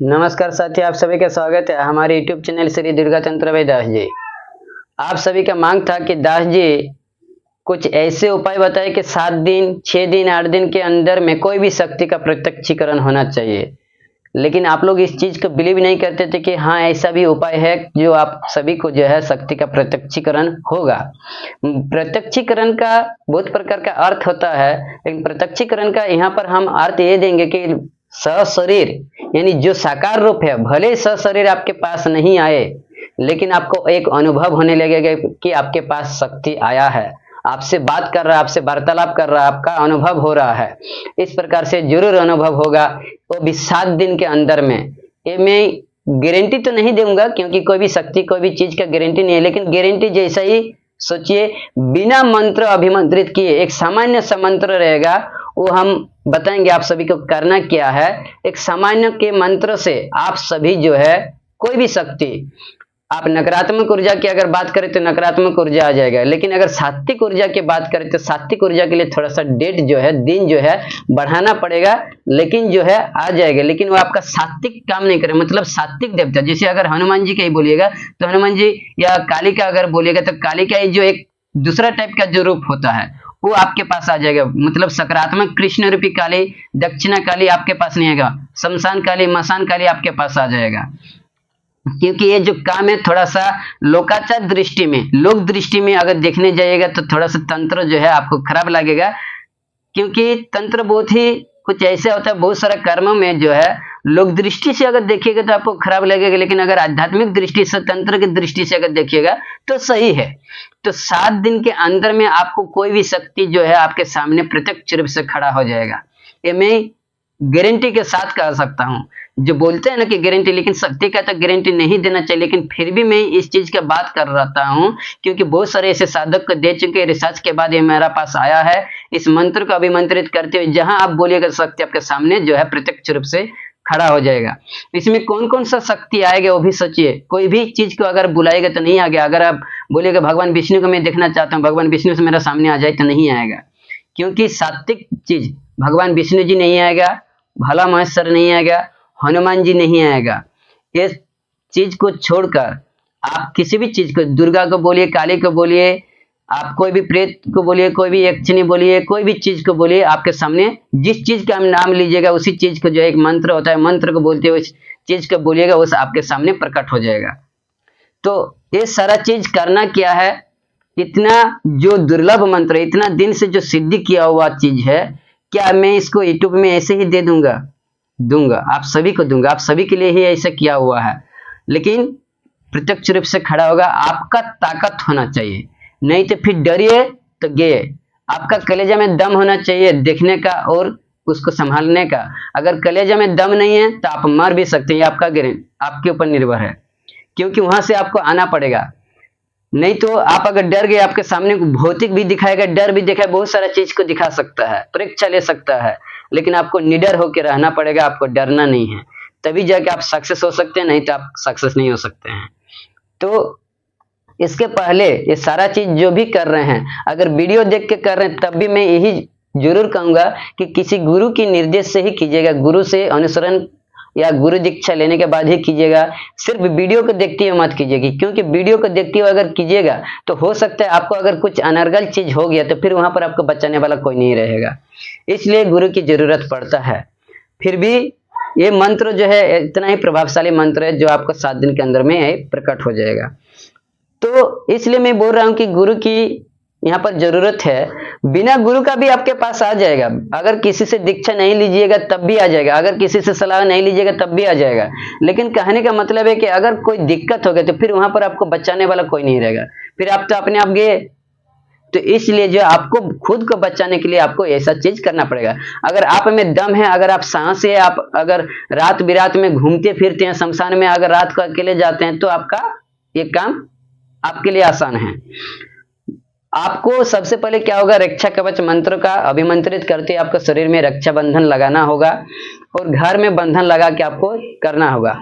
नमस्कार साथी, आप सभी का स्वागत है हमारे YouTube चैनल श्री दुर्गा तंत्र भाई दास जी। आप सभी का मांग था कि दास जी कुछ ऐसे उपाय बताए कि 7 दिन, 6 दिन, 8 दिन के अंदर में कोई भी शक्ति का प्रत्यक्षीकरण होना चाहिए। लेकिन आप लोग इस चीज को बिलीव नहीं करते थे कि हाँ ऐसा भी उपाय है जो आप सभी को जो है शक्ति का प्रत्यक्षीकरण होगा। प्रत्यक्षीकरण का बहुत प्रकार का अर्थ होता है, लेकिन प्रत्यक्षीकरण का यहाँ पर हम अर्थ ये देंगे कि सशरीर यानी जो साकार रूप है, भले सशरीर आपके पास नहीं आए लेकिन आपको एक अनुभव होने लगेगा कि आपके पास शक्ति आया है, आपसे बात कर रहा है, आपसे वार्तालाप कर रहा है, आपका अनुभव हो रहा है। इस प्रकार से जरूर अनुभव होगा, वो भी 7 दिन के अंदर में। ये मैं गारंटी तो नहीं दूंगा क्योंकि कोई भी शक्ति कोई भी चीज का गारंटी नहीं है, लेकिन गारंटी जैसा ही सोचिए, बिना मंत्र अभिमंत्रित किए एक सामान्य सा मंत्र रहेगा, वो हम बताएंगे आप सभी को करना क्या है। एक सामान्य के मंत्र से आप सभी जो है कोई भी शक्ति, आप नकारात्मक ऊर्जा की अगर बात करें तो नकारात्मक ऊर्जा आ जाएगा, लेकिन अगर सात्विक ऊर्जा की बात करें तो सात्विक ऊर्जा के लिए थोड़ा सा डेट जो है, दिन जो है बढ़ाना पड़ेगा, लेकिन जो है आ जाएगा। लेकिन वो आपका सात्विक काम नहीं करे, मतलब सात्विक देवता, जैसे अगर हनुमान जी का ही बोलिएगा तो हनुमान जी, या काली का अगर बोलिएगा तो काली का ही जो एक दूसरा टाइप का जो रूप होता है वो आपके पास आ जाएगा। मतलब सकारात्मक कृष्ण रूपी काली, दक्षिणा काली आपके पास नहीं आएगा, शमशान काली, मसान काली आपके पास आ जाएगा। क्योंकि ये जो काम है थोड़ा सा लोकाचार दृष्टि में, लोक दृष्टि में अगर देखने जाइएगा तो थोड़ा सा तंत्र जो है आपको खराब लगेगा, क्योंकि तंत्र बहुत ही कुछ ऐसे होता है, बहुत सारा कर्म में जो है लोक दृष्टि से अगर देखिएगा तो आपको खराब लगेगा, लेकिन अगर आध्यात्मिक दृष्टि से, तंत्र की दृष्टि से अगर देखिएगा तो सही है। तो 7 दिन के अंदर में आपको कोई भी शक्ति जो है आपके सामने प्रत्यक्ष रूप से खड़ा हो जाएगा। ये मैं गारंटी के साथ कह सकता हूँ। जो बोलते हैं ना कि गारंटी, लेकिन शक्ति का तो गारंटी नहीं देना चाहिए, लेकिन फिर भी मैं इस चीज की बात कर रहा हूँ क्योंकि बहुत सारे ऐसे साधक को दे चुके, रिसर्च के बाद ये मेरा पास आया है। इस मंत्र को अभिमंत्रित करते हुए जहां आप बोलिएगा शक्ति आपके सामने जो है प्रत्यक्ष रूप से खड़ा हो जाएगा। इसमें कौन कौन सा शक्ति आएगा वो भी सोचिए। कोई भी चीज को अगर बुलाएगा तो नहीं आ गया, अगर आप बोलिएगा भगवान विष्णु को मैं देखना चाहता हूँ, भगवान विष्णु से मेरा सामने आ जाए तो नहीं आएगा, क्योंकि सात्विक चीज भगवान विष्णु जी नहीं आएगा, भला महेश्वर नहीं आएगा, हनुमान जी नहीं आएगा। ये चीज को छोड़कर आप किसी भी चीज को, दुर्गा को बोलिए, काली को बोलिए, आप कोई भी प्रेत को बोलिए, कोई भी यक्षिणी बोलिए, कोई भी चीज को बोलिए, आपके सामने जिस चीज का नाम लीजिएगा उसी चीज को, जो एक मंत्र होता है, मंत्र को बोलते हुए उस चीज को बोलिएगा, उस आपके सामने प्रकट हो जाएगा। तो ये सारा चीज करना क्या है, इतना जो दुर्लभ मंत्र, इतना दिन से जो सिद्धि किया हुआ चीज है, क्या मैं इसको यूट्यूब में ऐसे ही दे दूंगा? आप सभी को दूंगा, आप सभी के लिए ही ऐसा किया हुआ है, लेकिन प्रत्यक्ष रूप से खड़ा होगा। आपका ताकत होना चाहिए, नहीं तो फिर डरिए तो गए। आपका कलेजा में दम होना चाहिए देखने का और उसको संभालने का। अगर कलेजा में दम नहीं है तो आप मर भी सकते हैं, आपका आपके ऊपर निर्भर है, क्योंकि वहां से आपको आना पड़ेगा। नहीं तो आप अगर डर गए, आपके सामने भौतिक भी दिखाएगा, डर भी दिखाए, बहुत सारा चीज को दिखा सकता है, परीक्षा ले सकता है, लेकिन आपको निडर होकर रहना पड़ेगा, आपको डरना नहीं है, तभी जाके आप सक्सेस हो सकते हैं, नहीं तो आप सक्सेस नहीं हो सकते हैं। तो इसके पहले ये सारा चीज जो भी कर रहे हैं, अगर वीडियो देख के कर रहे हैं तब भी मैं यही जरूर कहूंगा कि किसी गुरु की निर्देश से ही कीजिएगा, गुरु से अनुसरण या गुरु दीक्षा लेने के बाद ही कीजिएगा। सिर्फ वीडियो को देखते हुए मत कीजिएगा, क्योंकि वीडियो को देखते हुए अगर कीजिएगा तो हो सकता है आपको अगर कुछ अनर्गल चीज हो गया तो फिर वहां पर आपको बचाने वाला कोई नहीं रहेगा, इसलिए गुरु की जरूरत पड़ता है। फिर भी ये मंत्र जो है इतना ही प्रभावशाली मंत्र है जो आपको 7 दिन के अंदर में प्रकट हो जाएगा। तो इसलिए मैं बोल रहा हूं कि गुरु की यहाँ पर जरूरत है। बिना गुरु का भी आपके पास आ जाएगा, अगर किसी से दीक्षा नहीं लीजिएगा तब भी आ जाएगा, अगर किसी से सलाह नहीं लीजिएगा तब भी आ जाएगा। लेकिन कहने का मतलब है कि अगर कोई दिक्कत हो गई तो फिर वहां पर आपको बचाने वाला कोई नहीं रहेगा, फिर आप तो अपने आप गए। तो इसलिए जो आपको खुद को बचाने के लिए आपको ऐसा चीज करना पड़ेगा। अगर आप में दम है, अगर आप साहस है, आप अगर रात बिरात में घूमते फिरते हैं, शमशान में अगर रात को अकेले जाते हैं, तो आपका ये काम आपके लिए आसान है। आपको सबसे पहले क्या होगा, रक्षा कवच मंत्र का अभिमंत्रित करते आपको शरीर में रक्षा बंधन लगाना होगा और घर में बंधन लगा के आपको करना होगा।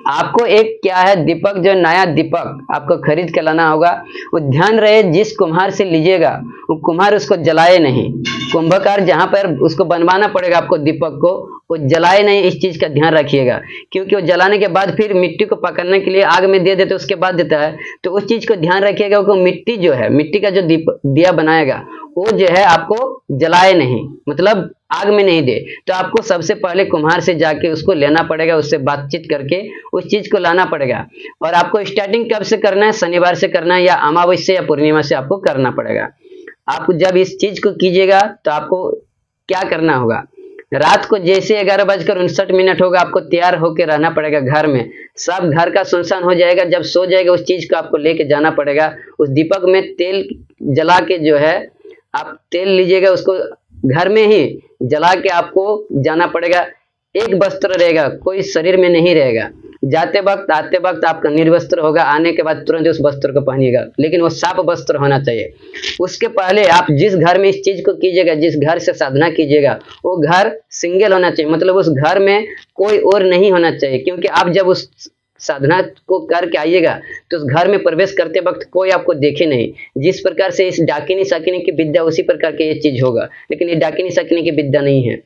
आपको एक क्या है, दीपक, जो नया दीपक आपको खरीद के लाना होगा। वो ध्यान रहे जिस कुम्हार से लीजिएगा वो कुम्हार उसको जलाए नहीं, कुंभकार जहां पर उसको बनवाना पड़ेगा आपको दीपक को, वो जलाए नहीं, इस चीज का ध्यान रखिएगा। क्योंकि वो जलाने के बाद फिर मिट्टी को पकड़ने के लिए आग में दे देते उसके बाद देता है, तो उस चीज को ध्यान रखिएगा कि मिट्टी जो है, मिट्टी का जो दिया बनाएगा वो जो है आपको जलाए नहीं, मतलब आग में नहीं दे। तो आपको सबसे पहले कुम्हार से जाके उसको लेना पड़ेगा, उससे बातचीत करके उस चीज को लाना पड़ेगा। और आपको स्टार्टिंग कब से करना है, शनिवार से करना है या अमावस्या या पूर्णिमा से आपको करना पड़ेगा। आप जब इस चीज को कीजिएगा तो आपको क्या करना होगा, रात को जैसे 11:59 होगा आपको तैयार होकर रहना पड़ेगा घर में। सब घर का सुनसान हो जाएगा, जब सो जाएगा उस चीज को आपको लेके जाना पड़ेगा। उस दीपक में तेल जला के जो है आप तेल लीजिएगा, उसको घर में ही जला के आपको जाना पड़ेगा। एक वस्त्र रहेगा, कोई शरीर में नहीं रहेगा। जाते वक्त आते वक्त आपका निर्वस्त्र होगा, आने के बाद तुरंत उस वस्त्र को पहनिएगा, लेकिन वो साफ वस्त्र होना चाहिए। उसके पहले आप जिस घर में इस चीज को कीजिएगा, जिस घर से साधना कीजिएगा, वो घर सिंगल होना चाहिए, मतलब उस घर में कोई और नहीं होना चाहिए। क्योंकि आप जब उस साधना को करके आइएगा तो उस घर में प्रवेश करते वक्त कोई आपको देखे नहीं। जिस प्रकार से इस डाकिनी साकिनी की विद्या, उसी प्रकार की ये चीज होगा, लेकिन ये डाकिनी साकिनी की विद्या नहीं है।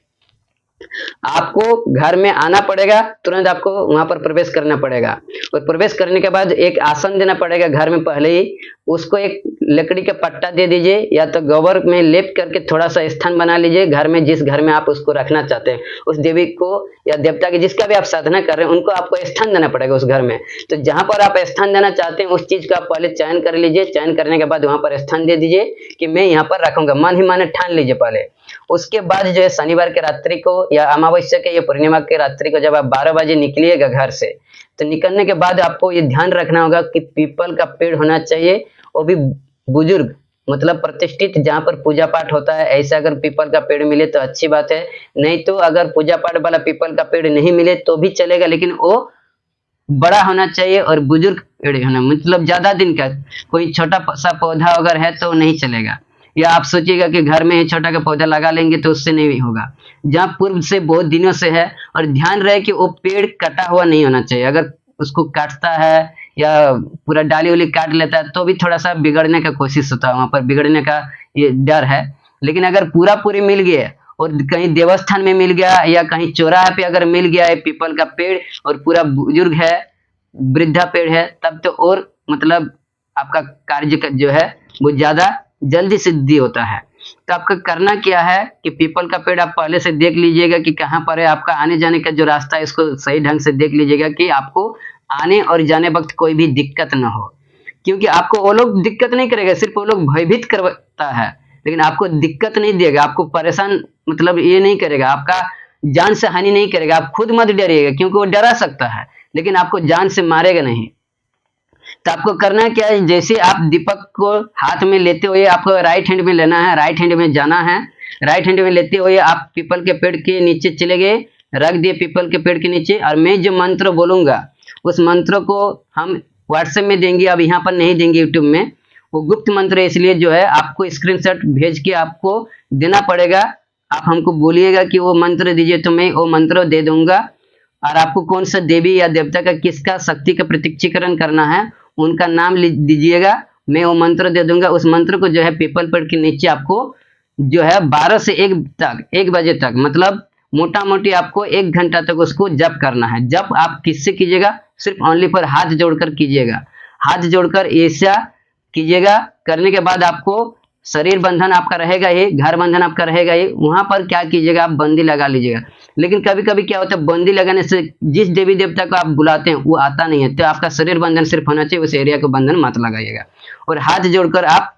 आपको घर में आना पड़ेगा, तुरंत आपको वहां पर प्रवेश करना पड़ेगा, और प्रवेश करने के बाद एक आसन देना पड़ेगा घर में पहले ही। उसको एक लकड़ी का पट्टा दे दीजिए, या तो गोबर में लेप करके थोड़ा सा स्थान बना लीजिए घर में, जिस घर में आप उसको रखना चाहते हैं, उस देवी को या देवता की जिसका भी आप साधना कर रहे हैं उनको आपको स्थान देना पड़ेगा उस घर में। तो जहां पर आप स्थान देना चाहते हैं उस चीज का आप पहले चयन कर लीजिए। चयन करने के बाद वहां पर स्थान दे दीजिए कि मैं यहाँ पर रखूंगा, मन ही मन ठान लीजिए पहले। उसके बाद जो है शनिवार के रात्रि को या अमावस्या के या पूर्णिमा के रात्रि को जब आप 12 बजे निकलिएगा घर से, तो निकलने के बाद आपको ये ध्यान रखना होगा कि पीपल का पेड़ होना चाहिए, वो भी बुजुर्ग, मतलब प्रतिष्ठित, जहाँ पर पूजा पाठ होता है। ऐसा अगर पीपल का पेड़ मिले तो अच्छी बात है, नहीं तो अगर पूजा पाठ वाला पीपल का पेड़ नहीं मिले तो भी चलेगा, लेकिन वो बड़ा होना चाहिए और बुजुर्ग पेड़ होना, मतलब ज्यादा दिन का। कोई छोटा सा पौधा अगर है तो नहीं चलेगा, या आप सोचिएगा कि घर में ही छोटा का पौधा लगा लेंगे तो उससे नहीं होगा। जहाँ पूर्व से बहुत दिनों से है, और ध्यान रहे कि वो पेड़ कटा हुआ नहीं होना चाहिए। अगर उसको काटता है या पूरा डाली उली काट लेता है तो भी थोड़ा सा बिगड़ने का कोशिश होता है, वहां पर बिगड़ने का ये डर है। लेकिन अगर पूरा पूरी मिल गया और कहीं देवस्थान में मिल गया या कहीं चौराहे पे अगर मिल गया है पीपल का पेड़ और पूरा बुजुर्ग है, वृद्धा पेड़ है, तब तो और मतलब आपका कार्य जो है वो ज्यादा जल्दी सिद्धि होता है। तो आपका करना क्या है कि पीपल का पेड़ आप पहले से देख लीजिएगा कि कहाँ पर है। आपका आने जाने का जो रास्ता है इसको सही ढंग से देख लीजिएगा कि आपको आने और जाने वक्त कोई भी दिक्कत ना हो। क्योंकि आपको वो लोग दिक्कत नहीं करेगा, सिर्फ वो लोग भयभीत करता है, लेकिन आपको दिक्कत नहीं देगा, आपको परेशान मतलब ये नहीं करेगा, आपका जान से हानि नहीं करेगा। आप खुद मत डरिएगा, क्योंकि वो डरा सकता है लेकिन आपको जान से मारेगा नहीं। तो आपको करना क्या है, जैसे आप दीपक को हाथ में लेते हुए आपको राइट हैंड में लेना है, राइट हैंड में जाना है। राइट हैंड में लेते हुए आप पीपल के पेड़ के नीचे चले गए, रख दिए पीपल के पेड़ के नीचे, और मैं जो मंत्र बोलूंगा उस मंत्र को हम व्हाट्सएप में देंगे, अब यहाँ पर नहीं देंगे यूट्यूब में। वो गुप्त मंत्र है, इसलिए जो है आपको स्क्रीनशॉट भेज के आपको देना पड़ेगा। आप हमको बोलिएगा कि वो मंत्र दीजिए, तो मैं वो मंत्र दे दूंगा। और आपको कौन सा देवी या देवता का किसका शक्ति का प्रत्यक्षीकरण करना है उनका नाम दीजिएगा, मैं वो मंत्र दे दूंगा। उस मंत्र को जो है पीपल पेड़ के नीचे आपको जो है 12 से 1 बजे तक, मतलब मोटा मोटी आपको 1 घंटा तक उसको जप करना है। जप आप किससे कीजिएगा, सिर्फ ओनली पर हाथ जोड़कर कीजिएगा, हाथ जोड़कर ऐसा कीजिएगा। करने के बाद आपको शरीर बंधन आपका रहेगा ही, घर बंधन आपका रहेगा ही। वहां पर क्या कीजिएगा, आप बंदी लगा लीजिएगा। लेकिन कभी कभी क्या होता है, बंदी लगाने से जिस देवी देवता को आप बुलाते हैं वो आता नहीं है, तो आपका शरीर बंधन सिर्फ होना चाहिए, उस एरिया को बंधन मत लगाइएगा। और हाथ जोड़कर आप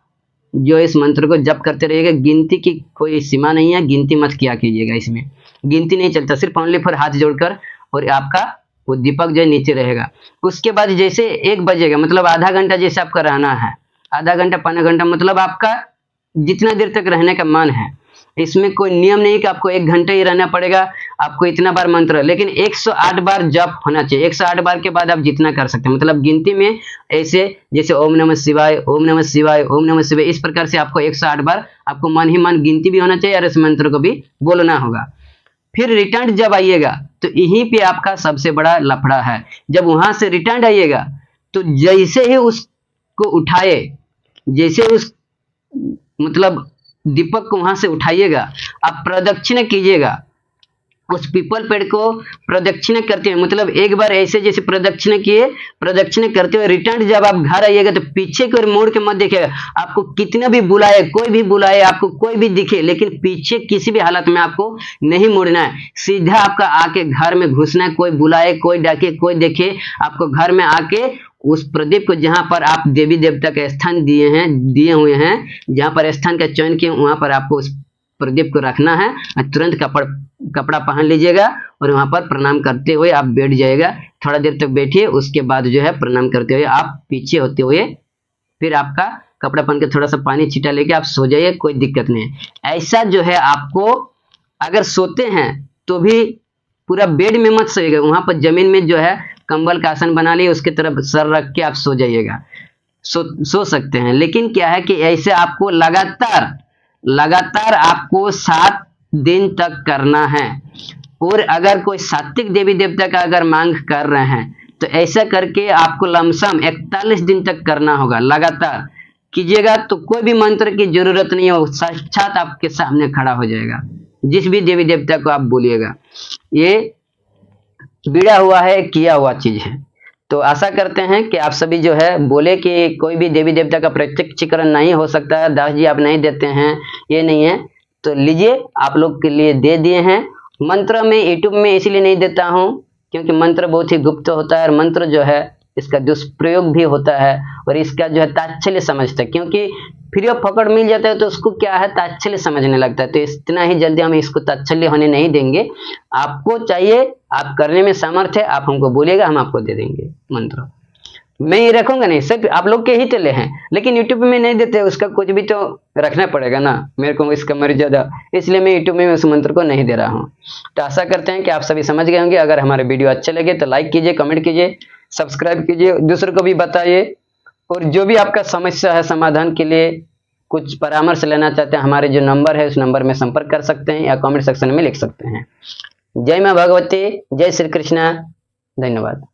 जो इस मंत्र को जप करते रहिएगा। गिनती की कोई सीमा नहीं है, गिनती मत किया कीजिएगा, इसमें गिनती नहीं चलता, सिर्फ ओनली फॉर हाथ जोड़कर, और आपका वो दीपक जो है नीचे रहेगा। उसके बाद जैसे 1 बजेगा, मतलब आधा घंटा जैसे आपका रहना है, आधा घंटा पौना घंटा, मतलब आपका जितना देर तक रहने का मन है। इसमें कोई नियम नहीं कि आपको 1 घंटा ही रहना पड़ेगा, आपको इतना बार मंत्र, लेकिन 108 बार जप होना चाहिए। 108 बार के बाद आप जितना कर सकते हैं, मतलब गिनती में ऐसे जैसे ओम नमः शिवाय, ओम नमः शिवाय, ओम नमः शिवाय, इस प्रकार से आपको 108 बार आपको मन ही मन गिनती भी होना चाहिए और इस मंत्र को भी बोलना होगा। फिर रिटर्न जब आइएगा तो यहीं पे आपका सबसे बड़ा लफड़ा है। जब वहां से रिटर्न आइएगा तो जैसे ही उसको उठाए, जैसे उस मतलब दीपक को वहां से उठाइएगा, आप प्रदक्षिणा कीजिएगा, उस पीपल पेड़ को प्रदक्षिणा करते हुए, मतलब एक बार ऐसे जैसे प्रदक्षिणा किए, प्रदक्षिणा करते हुए रिटर्न जब आप घर आइएगा तो पीछे की ओर मोड़ के मत देखिएगा। आपको कितना भी बुलाए, कोई भी बुलाए, आपको कोई भी दिखे, लेकिन पीछे किसी भी हालत में आपको नहीं मुड़ना है। सीधा आपका आके घर में घुसना है। कोई बुलाए, कोई डाके, कोई देखे, आपको घर में आके उस प्रदीप को, जहां पर आप देवी देवता का स्थान दिए हुए हैं, जहां पर स्थान का चयन किए, वहां पर आपको उस प्रदीप को रखना है और तुरंत कपड़ा पहन लीजिएगा और वहां पर प्रणाम करते हुए आप बैठ जाइएगा। थोड़ा देर तक बैठिए, उसके बाद जो है प्रणाम करते हुए आप पीछे होते हुए फिर आपका कपड़ा पहन के थोड़ा सा पानी छीटा लेके आप सो जाइए, कोई दिक्कत नहीं है। ऐसा जो है आपको, अगर सोते हैं तो भी पूरा बेड में मत सोइएगा, वहां पर जमीन में जो है कंबल का आसन बना लिए, उसके तरफ सर रख के आप सो जाइएगा। सो सकते हैं, लेकिन क्या है कि ऐसे आपको लगातार आपको 7 दिन तक करना है। और अगर कोई सात्विक देवी देवता का अगर मांग कर रहे हैं तो ऐसा करके आपको लमसम 41 दिन तक करना होगा। लगातार कीजिएगा तो कोई भी मंत्र की जरूरत नहीं हो, साक्षात आपके सामने खड़ा हो जाएगा। जिस भी देवी देवता को आप बोलिएगा, ये बिड़ा हुआ है, किया हुआ चीज है। तो आशा करते हैं कि आप सभी जो है बोले कि कोई भी देवी देवता का प्रत्यक्षीकरण नहीं हो सकता है, दास जी आप नहीं देते हैं, ये नहीं है, तो लीजिए, आप लोग के लिए दे दिए हैं। मंत्र में यूट्यूब में इसलिए नहीं देता हूं क्योंकि मंत्र बहुत ही गुप्त होता है और मंत्र जो है इसका दुष्प्रयोग भी होता है और इसका जो है ताच्छल्य समझता है, क्योंकि फ्री ऑफ पकड़ मिल जाता है तो उसको क्या है, ताच्छल्य समझने लगता है। तो इतना ही जल्दी हम इसको ताच्छल्य होने नहीं देंगे। आपको चाहिए, आप करने में समर्थ है, आप हमको बोलिएगा, हम आपको दे देंगे मंत्र। मैं ये रखूंगा नहीं, सिर्फ आप लोग के ही तले हैं, लेकिन यूट्यूब में नहीं देते, उसका कुछ भी तो रखना पड़ेगा ना, मेरे को इसका मर्यादा, इसलिए मैं यूट्यूब में उस मंत्र को नहीं दे रहा हूँ। तो आशा करते हैं कि आप सभी समझ गए होंगे। अगर हमारे वीडियो अच्छे लगे तो लाइक कीजिए, कमेंट कीजिए, सब्सक्राइब कीजिए, दूसरों को भी बताइए। और जो भी आपका समस्या है, समाधान के लिए कुछ परामर्श लेना चाहते हैं, हमारे जो नंबर है उस नंबर में संपर्क कर सकते हैं या कमेंट सेक्शन में लिख सकते हैं। जय मां भगवती, जय श्री कृष्णा, धन्यवाद।